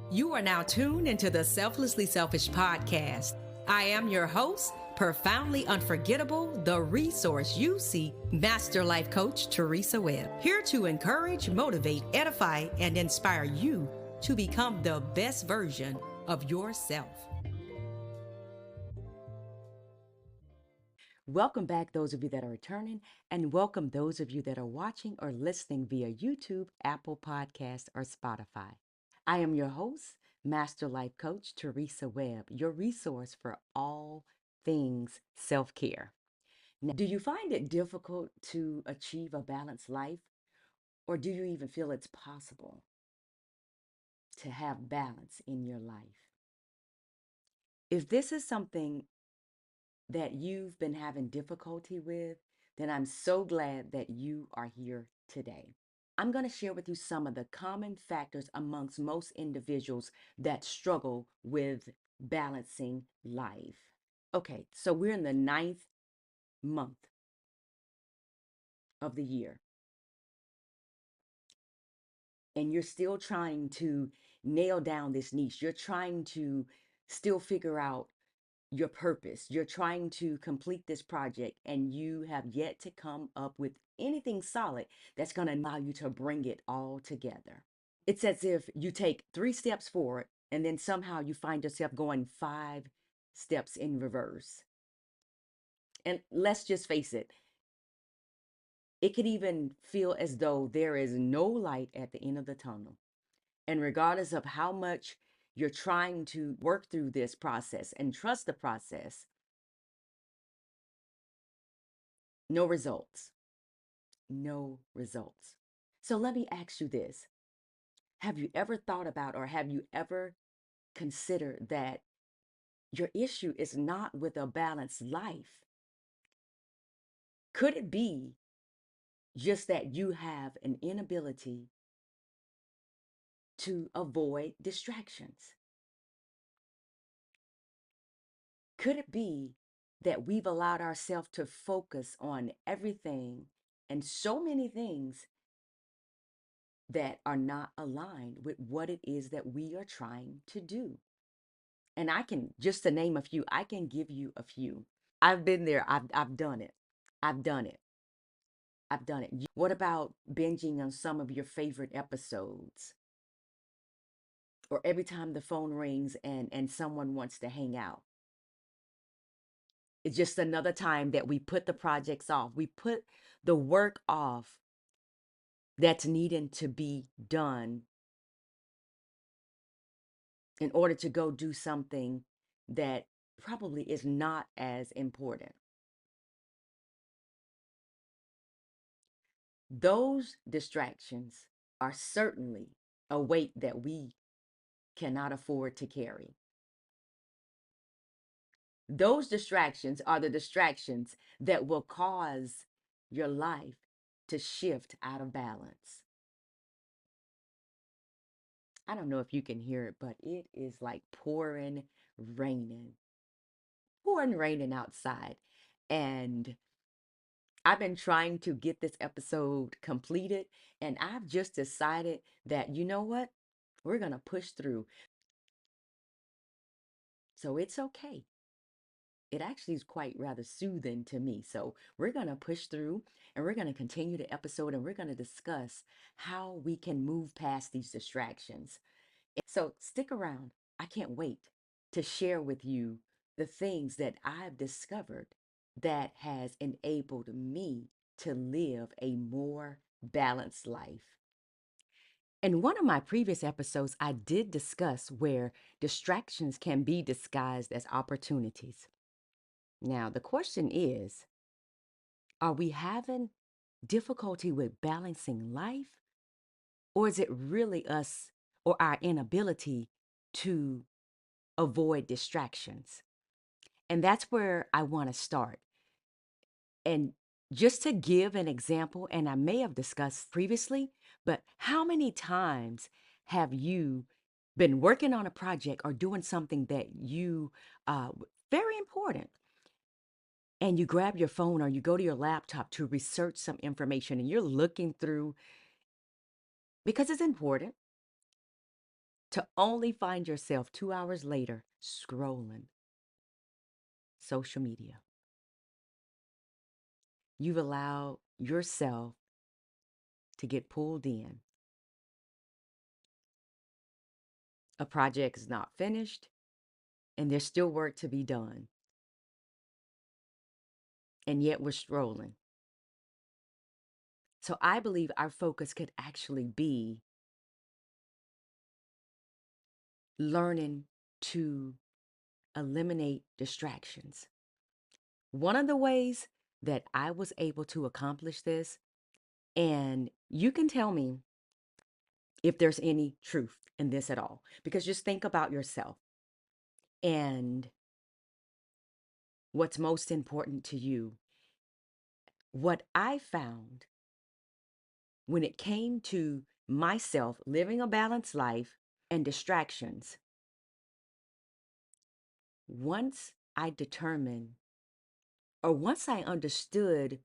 You are now tuned into the Selflessly Selfish podcast. I am your host, profoundly unforgettable, the resource you see, Master Life Coach Teresa Webb, here to encourage, motivate, edify, and inspire you to become the best version of yourself. Welcome back, those of you that are returning, and welcome those of you that are watching or listening via YouTube, Apple Podcast, or Spotify. I am your host, Master Life Coach Teresa Webb, your resource for all things self-care. Now, do you find it difficult to achieve a balanced life, or do you even feel it's possible to have balance in your life? If this is something that you've been having difficulty with, then I'm so glad that you are here today. I'm going to share with you some of the common factors amongst most individuals that struggle with balancing life. Okay, so we're in the 9th month of the year, and you're still trying to nail down this niche. You're trying to still figure out your purpose. You're trying to complete this project and you have yet to come up with anything solid that's going to allow you to bring it all together. It's as if you take 3 steps forward and then somehow you find yourself going 5 steps in reverse. And let's just face it, it could even feel as though there is no light at the end of the tunnel. And regardless of how much you're trying to work through this process and trust the process, no results. No results. So let me ask you this. Have you ever thought about, or have you ever considered that your issue is not with a balanced life? Could it be just that you have an inability to avoid distractions? Could it be that we've allowed ourselves to focus on everything and so many things that are not aligned with what it is that we are trying to do? And I can, just to name a few, I can give you a few. I've been there. I've done it. I've done it. I've done it. What about binging on some of your favorite episodes? Or every time the phone rings and someone wants to hang out. It's just another time that we put the projects off. We put the work off that's needing to be done in order to go do something that probably is not as important. Those distractions are certainly a weight that we cannot afford to carry. Those distractions are the distractions that will cause your life to shift out of balance. I don't know if you can hear it, but it is like raining, pouring raining outside. And I've been trying to get this episode completed, and I've just decided that, you know what? We're going to push through. So it's okay. It actually is quite rather soothing to me. So we're going to push through and we're going to continue the episode and we're going to discuss how we can move past these distractions. So stick around. I can't wait to share with you the things that I've discovered that has enabled me to live a more balanced life. In one of my previous episodes, I did discuss where distractions can be disguised as opportunities. Now, the question is, are we having difficulty with balancing life? Or is it really us or our inability to avoid distractions? And that's where I want to start. And just to give an example, and I may have discussed previously, but how many times have you been working on a project or doing something that you, very important, and you grab your phone or you go to your laptop to research some information and you're looking through, because it's important to only find yourself 2 hours later scrolling social media. You've allowed yourself to get pulled in. A project is not finished, and there's still work to be done. And yet we're scrolling. So I believe our focus could actually be learning to eliminate distractions. One of the ways that I was able to accomplish this, and you can tell me if there's any truth in this at all, because just think about yourself and what's most important to you. What I found when it came to myself living a balanced life and distractions, once I determined or once I understood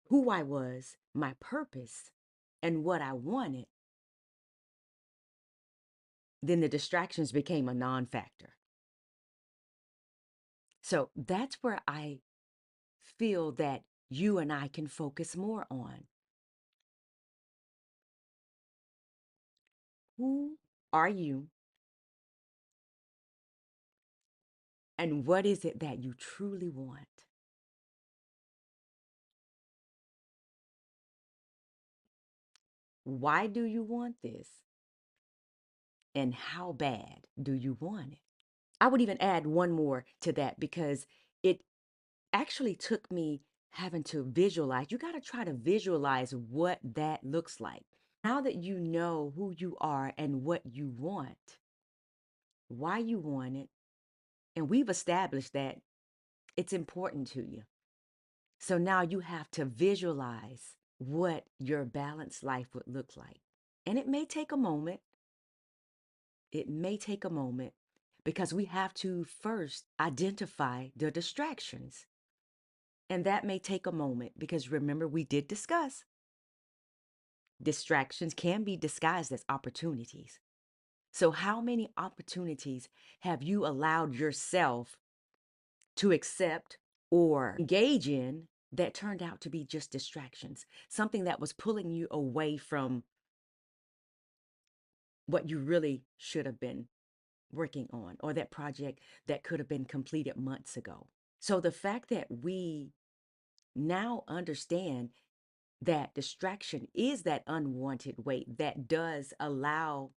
who I was, my purpose, and what I wanted, then the distractions became a non factor. So that's where I feel that you and I can focus more on. Who are you? And what is it that you truly want? Why do you want this? And how bad do you want it? I would even add one more to that because it actually took me having to visualize. You got to try to visualize what that looks like. Now that you know who you are and what you want, why you want it, and we've established that it's important to you. So now you have to visualize what your balanced life would look like. And it may take a moment. It may take a moment because we have to first identify the distractions. And that may take a moment because remember, we did discuss distractions can be disguised as opportunities. So, how many opportunities have you allowed yourself to accept or engage in that turned out to be just distractions? Something that was pulling you away from what you really should have been working on, or that project that could have been completed months ago. So, the fact that we now understand that distraction is that unwanted weight that does allow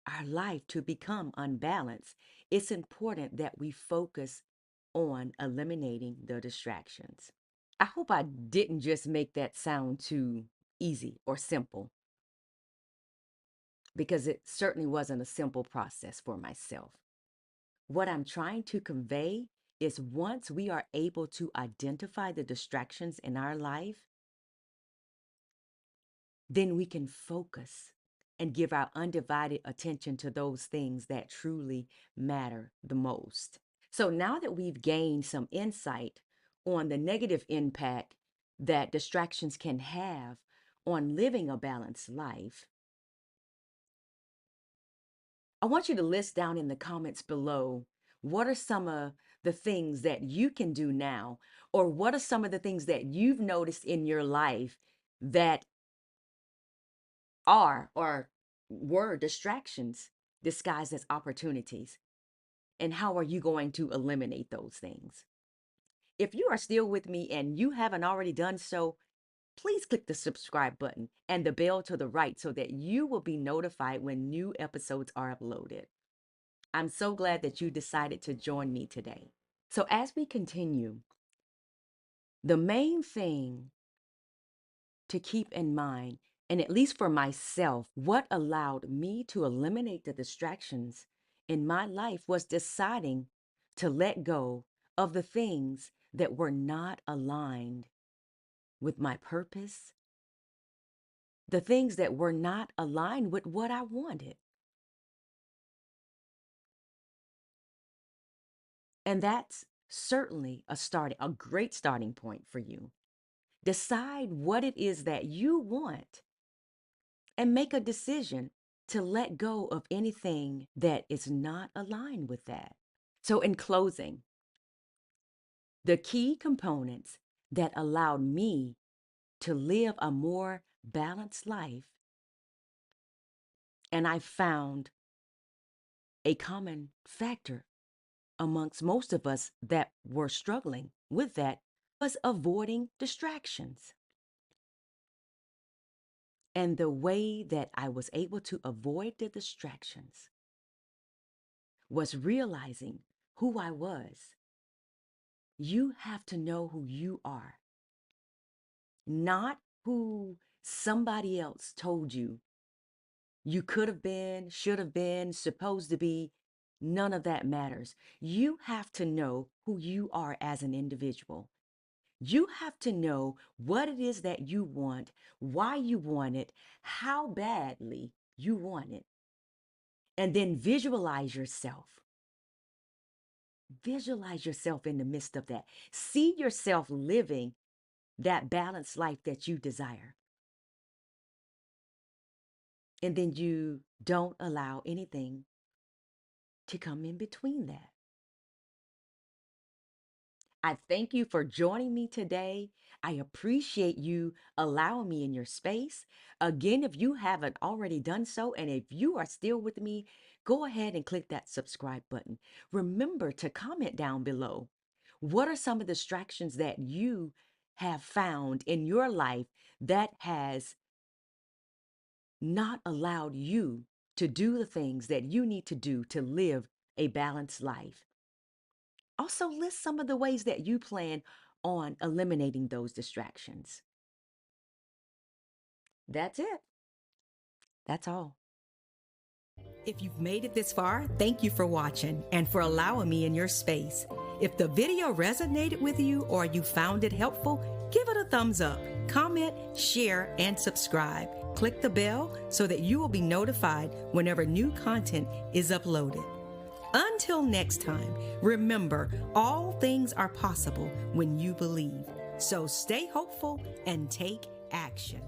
our life to become unbalanced, it's important that we focus on eliminating the distractions. I hope I didn't just make that sound too easy or simple, because it certainly wasn't a simple process for myself. What I'm trying to convey is once we are able to identify the distractions in our life, then we can focus and give our undivided attention to those things that truly matter the most. So now that we've gained some insight on the negative impact that distractions can have on living a balanced life, I want you to list down in the comments below what are some of the things that you can do now, or what are some of the things that you've noticed in your life that are or were distractions disguised as opportunities? And how are you going to eliminate those things? If you are still with me and you haven't already done so, please click the subscribe button and the bell to the right so that you will be notified when new episodes are uploaded. I'm so glad that you decided to join me today. So, as we continue, the main thing to keep in mind, and at least for myself, what allowed me to eliminate the distractions in my life was deciding to let go of the things that were not aligned with my purpose, the things that were not aligned with what I wanted. And that's certainly a great starting point for you. Decide what it is that you want and make a decision to let go of anything that is not aligned with that. So, in closing, the key components that allowed me to live a more balanced life, and I found a common factor amongst most of us that were struggling with that, was avoiding distractions. And the way that I was able to avoid the distractions was realizing who I was. You have to know who you are, not who somebody else told you you could have been, should have been, supposed to be. None of that matters. You have to know who you are as an individual. You have to know what it is that you want, why you want it, how badly you want it, and then visualize yourself. Visualize yourself in the midst of that. See yourself living that balanced life that you desire. And then you don't allow anything to come in between that. I thank you for joining me today. I appreciate you allowing me in your space. Again, if you haven't already done so, and if you are still with me, go ahead and click that subscribe button. Remember to comment down below. What are some of the distractions that you have found in your life that has not allowed you to do the things that you need to do to live a balanced life? Also, list some of the ways that you plan on eliminating those distractions. That's it. That's all. If you've made it this far, thank you for watching and for allowing me in your space. If the video resonated with you or you found it helpful, give it a thumbs up, comment, share, and subscribe. Click the bell so that you will be notified whenever new content is uploaded. Until next time, remember, all things are possible when you believe. So stay hopeful and take action.